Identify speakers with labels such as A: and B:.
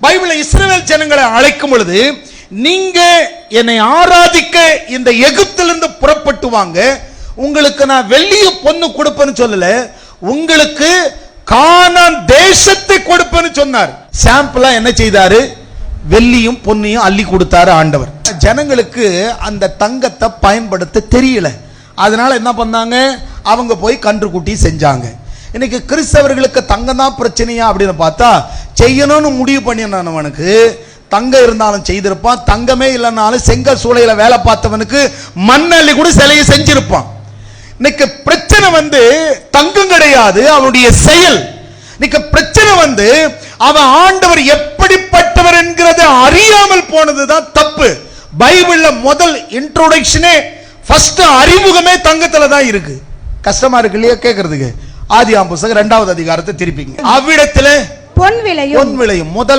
A: Bible இஸ்ரவேல் ஜனங்களை அழைக்கும் பொழுது, நீங்க என்னை ஆராதிக்க இந்த எகிப்திலிருந்து புறப்பட்டு வாங்க, உங்களுக்கு நான் வெள்ளிய பொண்ணு கொடுப்பேன்னு சொல்லல, உங்களுக்கு கானான் தேசத்தை கொடுப்பேன்னு சொன்னார். சாம்பிளா என்ன செய்தாரு? வெள்ளியும் பொன்னையும் அள்ளி கொடுத்தாரு ஆண்டவர். ஜனங்களுக்கு அந்த தங்கத்தை பயன்படுத்த தெரியல, அதனால என்ன பண்ணாங்க? அவங்க போய் கன்றுக்குட்டி செஞ்சாங்க. இன்னைக்கு கிறிஸ்தவர்களுக்கு தங்கம் தான் பிரச்சனையா அப்படின்னு பார்த்தா, செய்யணும்னு முடிவு பண்ணினவனுக்கு தங்கம் இருந்தாலும் செய்திருப்பான், தங்கமே இல்லைனாலும் செங்கல் சூளையில வேலை பார்த்தவனுக்கு மண்ணள்ளி கூட சிலையை செஞ்சிருப்பான். இன்னைக்கு பிரச்சனை தங்கம் கிடையாது, அவனுடைய செயல். இன்னைக்கு பிரச்சனை அவன் ஆண்டவர் எப்படிப்பட்டவர் என்கிறத அறியாமல் போனதுதான் தப்பு. பைபிள்ல முதல் இன்ட்ரோடக்ஷனே, ஃபர்ஸ்ட் அறிமுகமே தங்கத்துல தான் இருக்கு. கஷ்டமா இருக்கு இல்லையா கேட்கறதுக்கு? ஆதியாகமம் புத்தகம் 2வது அதிகாரத்தை திருப்பிங்க. அவ்விடத்திலே பொன் விளையும் முதல்